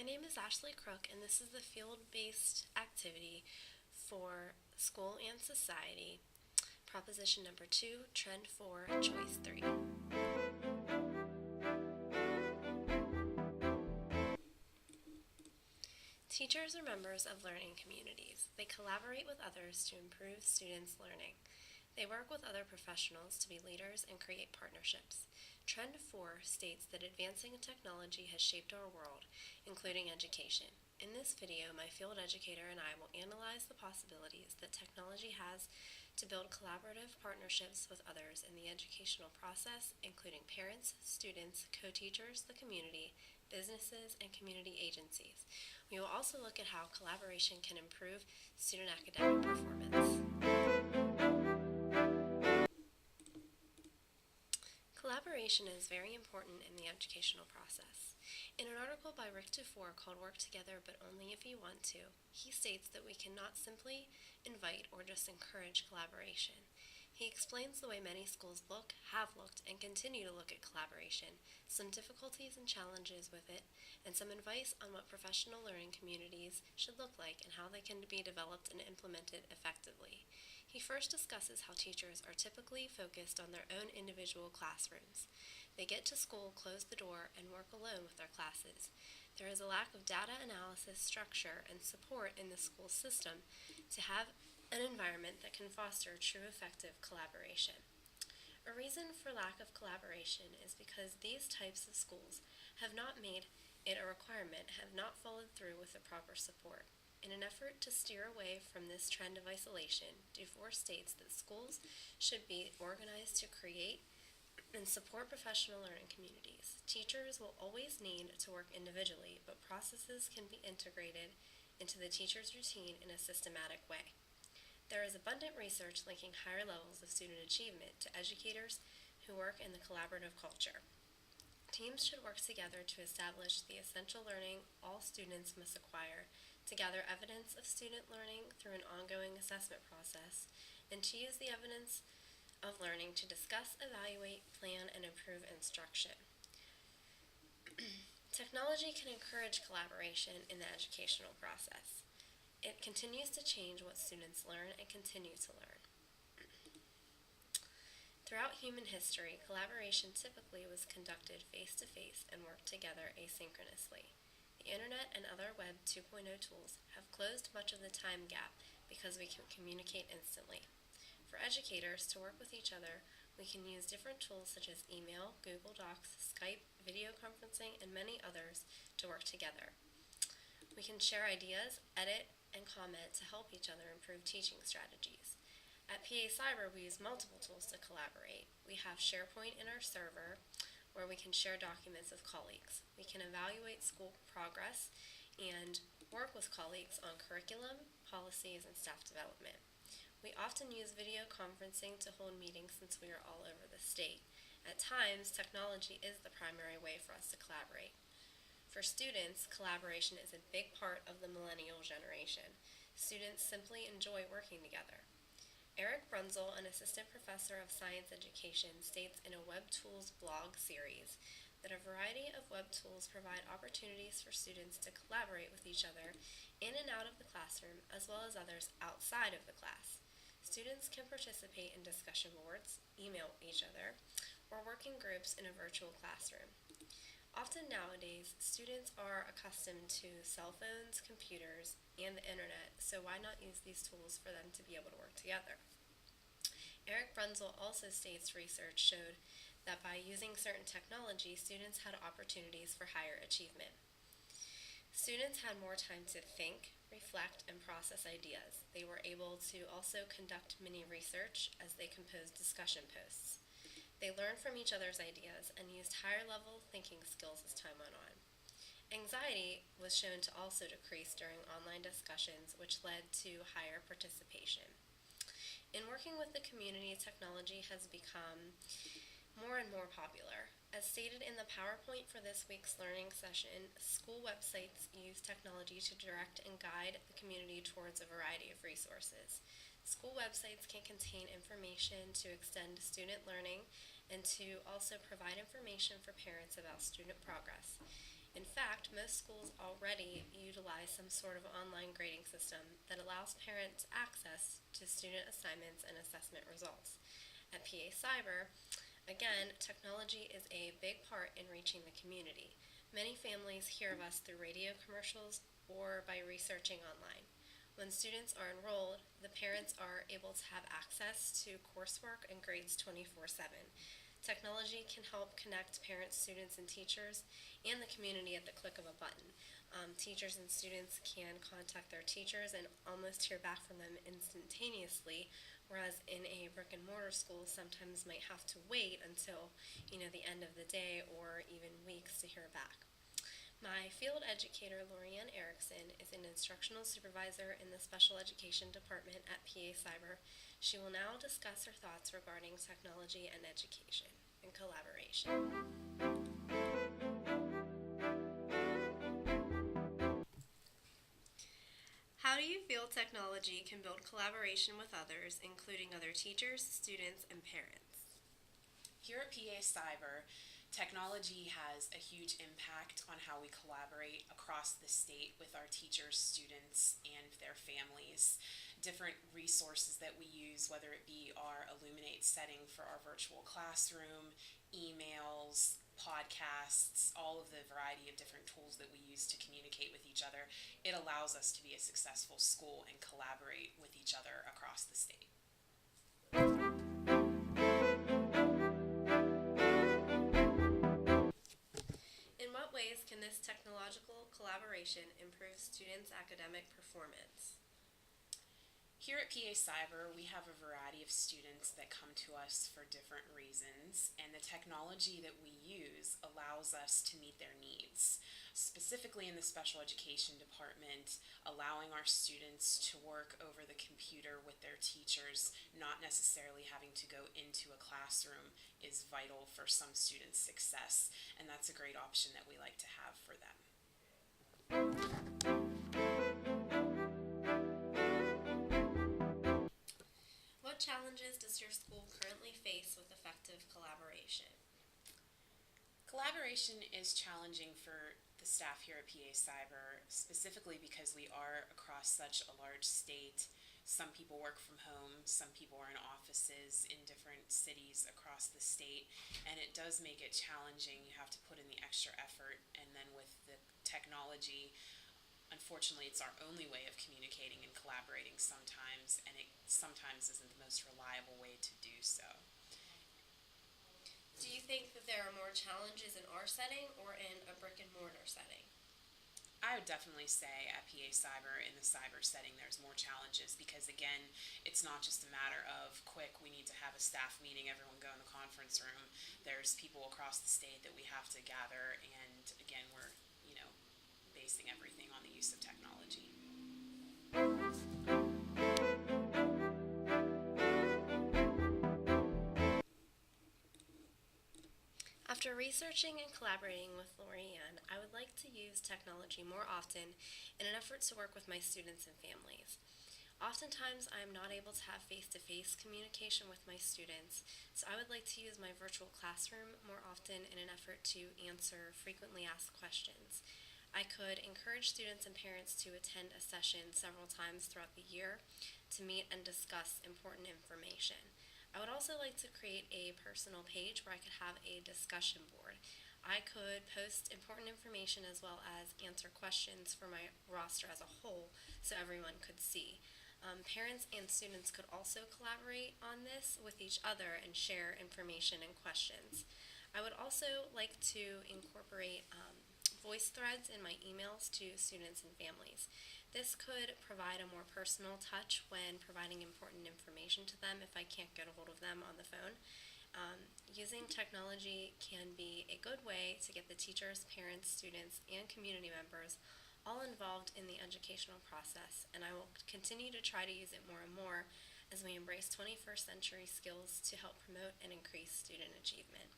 name is Ashley Crook, and this is the field-based activity for School and Society, Proposition number 2, Trend 4, Choice 3. Teachers are members of learning communities. They collaborate with others to improve students' learning. They work with other professionals to be leaders and create partnerships. Trend 4 states that advancing technology has shaped our world, including education. In this video, my field educator and I will analyze the possibilities that technology has to build collaborative partnerships with others in the educational process, including parents, students, co-teachers, the community, businesses, and community agencies. We will also look at how collaboration can improve student academic performance. Collaboration is very important in the educational process. In an article by Rick Dufour called Work Together But Only If You Want To, he states that we cannot simply invite or just encourage collaboration. He explains the way many schools have looked, and continue to look at collaboration, some difficulties and challenges with it, and some advice on what professional learning communities should look like and how they can be developed and implemented effectively. He first discusses how teachers are typically focused on their own individual classrooms. They get to school, close the door, and work alone with their classes. There is a lack of data analysis, structure, and support in the school system to have an environment that can foster true effective collaboration. A reason for lack of collaboration is because these types of schools have not made it a requirement, have not followed through with the proper support. In an effort to steer away from this trend of isolation, Dufour states that schools should be organized to create and support professional learning communities. Teachers will always need to work individually, but processes can be integrated into the teacher's routine in a systematic way. There is abundant research linking higher levels of student achievement to educators who work in the collaborative culture. Teams should work together to establish the essential learning all students must acquire, to gather evidence of student learning through an ongoing assessment process, and to use the evidence of learning to discuss, evaluate, plan, and improve instruction. Technology can encourage collaboration in the educational process. It continues to change what students learn and continue to learn. Throughout human history, collaboration typically was conducted face-to-face and worked together asynchronously. The Internet and other Web 2.0 tools have closed much of the time gap because we can communicate instantly. For educators to work with each other, we can use different tools such as email, Google Docs, Skype, video conferencing, and many others to work together. We can share ideas, edit, and comment to help each other improve teaching strategies. At PA Cyber, we use multiple tools to collaborate. We have SharePoint in our server, where we can share documents with colleagues. We can evaluate school progress and work with colleagues on curriculum, policies, and staff development. We often use video conferencing to hold meetings since we are all over the state. At times, technology is the primary way for us to collaborate. For students, collaboration is a big part of the millennial generation. Students simply enjoy working together. Eric Brunzel, an assistant professor of science education, states in a Web Tools blog series that a variety of web tools provide opportunities for students to collaborate with each other in and out of the classroom, as well as others outside of the class. Students can participate in discussion boards, email each other, or work in groups in a virtual classroom. Often nowadays, students are accustomed to cell phones, computers, and the internet, so why not use these tools for them to be able to work together? Eric Brunzel also states research showed that by using certain technology, students had opportunities for higher achievement. Students had more time to think, reflect, and process ideas. They were able to also conduct mini research as they composed discussion posts. They learned from each other's ideas and used higher-level thinking skills as time went on. Anxiety was shown to also decrease during online discussions, which led to higher participation. In working with the community, technology has become more and more popular. As stated in the PowerPoint for this week's learning session, school websites use technology to direct and guide the community towards a variety of resources. School websites can contain information to extend student learning and to also provide information for parents about student progress. In fact, most schools already utilize some sort of online grading system that allows parents access to student assignments and assessment results. At PA Cyber, again, technology is a big part in reaching the community. Many families hear of us through radio commercials or by researching online. When students are enrolled, the parents are able to have access to coursework and grades 24/7. Technology can help connect parents, students, and teachers and the community at the click of a button. Teachers and students can contact their teachers and almost hear back from them instantaneously, whereas in a brick and mortar school, sometimes might have to wait until the end of the day or even weeks to hear back. My field educator, Lorianne Erickson, is an instructional supervisor in the special education department at PA Cyber. She will now discuss her thoughts regarding technology and education and collaboration. How do you feel technology can build collaboration with others, including other teachers, students, and parents? Here at PA Cyber, technology has a huge impact on how we collaborate across the state with our teachers, students, and their families. Different resources that we use, whether it be our Illuminate setting for our virtual classroom, emails, podcasts, all of the variety of different tools that we use to communicate with each other, it allows us to be a successful school and collaborate with each other across the state. In what ways can this technological collaboration improve students' academic performance? Here at PA Cyber, we have a variety of students that come to us for different reasons, and the technology that we use allows us to meet their needs. Specifically in the special education department, allowing our students to work over the computer with their teachers, not necessarily having to go into a classroom, is vital for some students' success, and that's a great option that we like to have for them. What challenges does your school currently face with effective collaboration? Collaboration is challenging for the staff here at PA Cyber, specifically because we are across such a large state. Some people work from home, some people are in offices in different cities across the state, and it does make it challenging. You have to put in the extra effort, and then with the technology, unfortunately, it's our only way of communicating and collaborating sometimes, and it sometimes isn't the most reliable way to do so. Do you think that there are more challenges in our setting or in a brick and mortar setting? I would definitely say at PA Cyber, in the cyber setting, there's more challenges because, again, it's not just a matter of quick, we need to have a staff meeting, everyone go in the conference room. There's people across the state that we have to gather, and again, we're, basing everything on the use of technology. After researching and collaborating with Lorianne, I would like to use technology more often in an effort to work with my students and families. Oftentimes, I am not able to have face-to-face communication with my students, so I would like to use my virtual classroom more often in an effort to answer frequently asked questions. I could encourage students and parents to attend a session several times throughout the year to meet and discuss important information. I would also like to create a personal page where I could have a discussion board. I could post important information as well as answer questions for my roster as a whole so everyone could see. Parents and students could also collaborate on this with each other and share information and questions. I would also like to incorporate voice threads in my emails to students and families. This could provide a more personal touch when providing important information to them if I can't get a hold of them on the phone. Using technology can be a good way to get the teachers, parents, students, and community members all involved in the educational process, and I will continue to try to use it more and more as we embrace 21st century skills to help promote and increase student achievement.